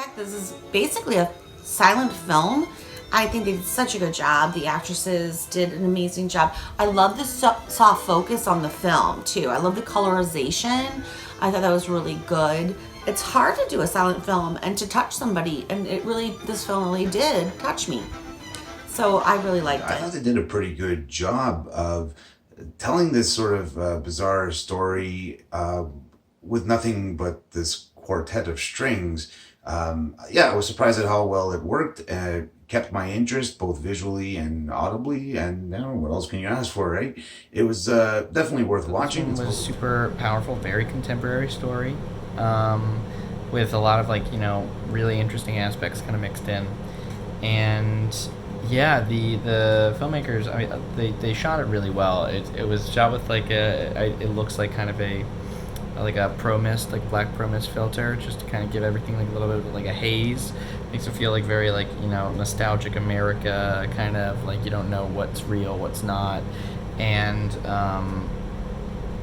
fact, this is basically a silent film. I think they did such a good job. The actresses did an amazing job. I love the soft focus on the film too. I love the colorization. I thought that was really good. It's hard to do a silent film and to touch somebody, and this film really did touch me. So I really liked I it. thought they did a pretty good job of telling this sort of bizarre story with nothing but this quartet of strings. Yeah, I was surprised at how well it worked. Kept my interest both visually and audibly, and now what else can you ask for, right? It was definitely worth watching. This one was super powerful, very contemporary story, um, with a lot of really interesting aspects kind of mixed in, and yeah, the filmmakers, I mean, they shot it really well. It was shot with it looks like kind of a pro mist, like black pro mist filter, just to kind of give everything like a little bit of like a haze. Makes it feel like very nostalgic America, kind of like you don't know what's real, what's not, and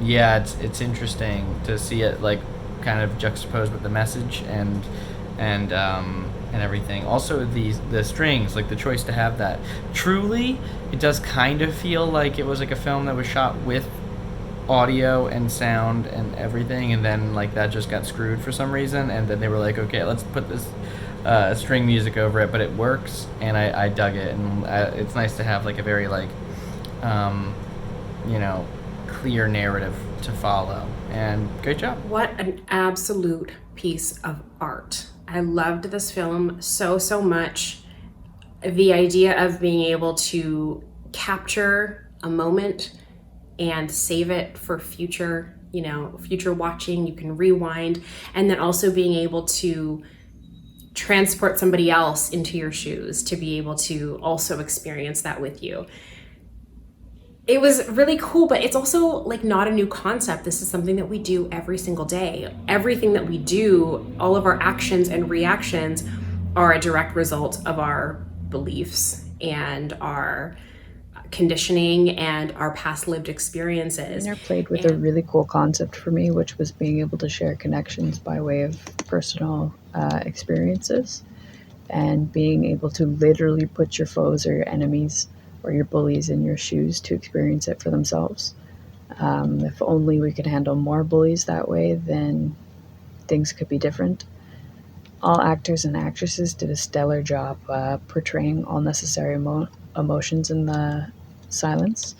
yeah, it's interesting to see it like kind of juxtaposed with the message and everything. Also, the strings, like the choice to have that. Truly, it does kind of feel like it was like a film that was shot with audio and sound and everything, and then like that just got screwed for some reason, and then they were like, okay, let's put this string music over it, but it works, and I dug it, and it's nice to have like a very um, clear narrative to follow, and great job. What an absolute piece of art. I loved this film so much. The idea of being able to capture a moment and save it for future watching. You can rewind, and then also being able to transport somebody else into your shoes to be able to also experience that with you. It was really cool, but it's also like not a new concept. This is something that we do every single day. Everything that we do, all of our actions and reactions are a direct result of our beliefs and our conditioning and our past lived experiences. Dinner played with a really cool concept for me, which was being able to share connections by way of personal experiences, and being able to literally put your foes or your enemies or your bullies in your shoes to experience it for themselves. If only we could handle more bullies that way, then things could be different. All actors and actresses did a stellar job portraying all necessary emotions in the silence.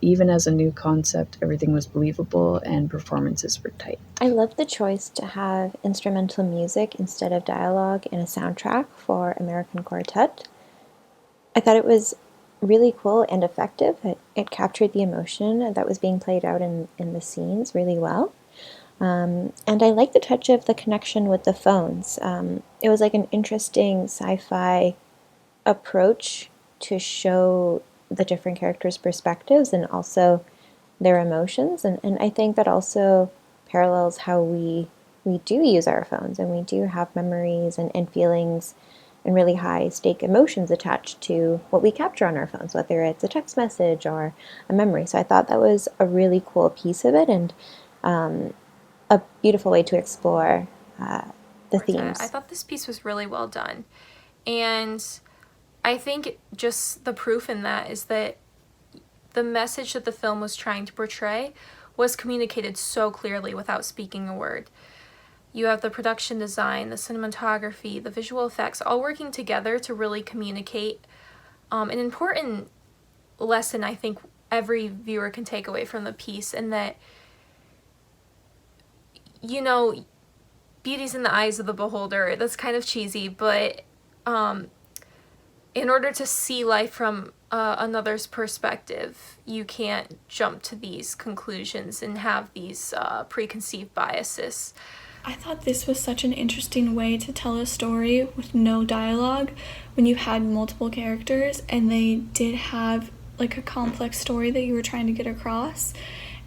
Even as a new concept, everything was believable and performances were tight. I love the choice to have instrumental music instead of dialogue in a soundtrack for American Quartet. I thought it was really cool and effective. It captured the emotion that was being played out in the scenes really well. And I like the touch of the connection with the phones. It was like an interesting sci-fi approach to show the different characters' perspectives and also their emotions. And I think that also parallels how we do use our phones, and we do have memories and feelings and really high stake emotions attached to what we capture on our phones, whether it's a text message or a memory. So I thought that was a really cool piece of it, and a beautiful way to explore the themes. I thought this piece was really well done. And I think just the proof in that is that the message that the film was trying to portray was communicated so clearly without speaking a word. You have the production design, the cinematography, the visual effects, all working together to really communicate an important lesson I think every viewer can take away from the piece, and that, beauty's in the eyes of the beholder. That's kind of cheesy, but in order to see life from another's perspective, you can't jump to these conclusions and have these preconceived biases. I thought this was such an interesting way to tell a story with no dialogue when you had multiple characters and they did have like a complex story that you were trying to get across.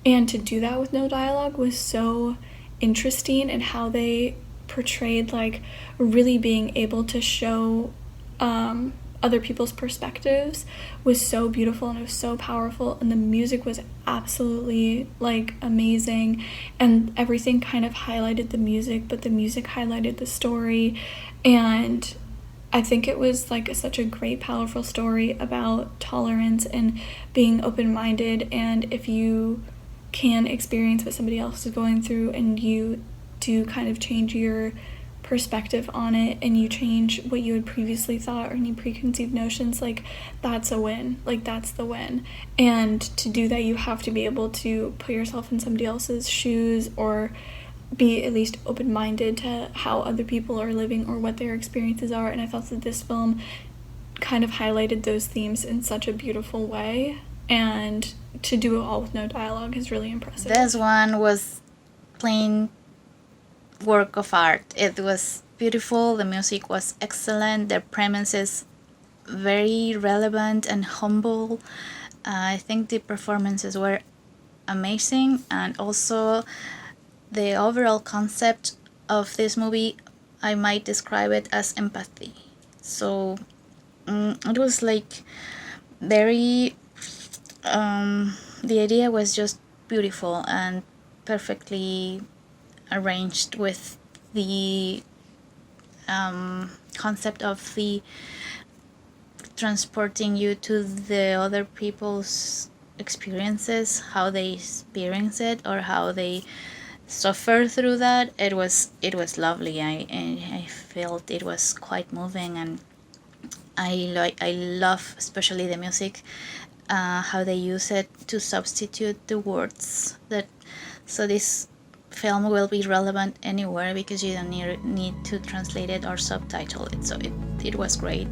And to do that with no dialogue was so interesting, and how they portrayed like really being able to show other people's perspectives was so beautiful, and it was so powerful, and the music was absolutely like amazing, and everything kind of highlighted the music, but the music highlighted the story. And I think it was like such a great, powerful story about tolerance and being open-minded, and if you can experience what somebody else is going through and you do kind of change your perspective on it, and you change what you had previously thought or any preconceived notions, like that's a win. Like that's the win. And to do that, you have to be able to put yourself in somebody else's shoes, or be at least open-minded to how other people are living or what their experiences are. And I thought that this film kind of highlighted those themes in such a beautiful way, and to do it all with no dialogue is really impressive. This one was plain work of art. It was beautiful, the music was excellent, the premise is very relevant and humble. I think the performances were amazing, and also the overall concept of this movie, I might describe it as empathy. So it was like very the idea was just beautiful and perfectly arranged with the concept of the transporting you to the other people's experiences, how they experience it or how they suffer through that. It was lovely. I felt it was quite moving, and I love especially the music, how they use it to substitute the words. So this film will be relevant anywhere because you don't need to translate it or subtitle it. So it was great.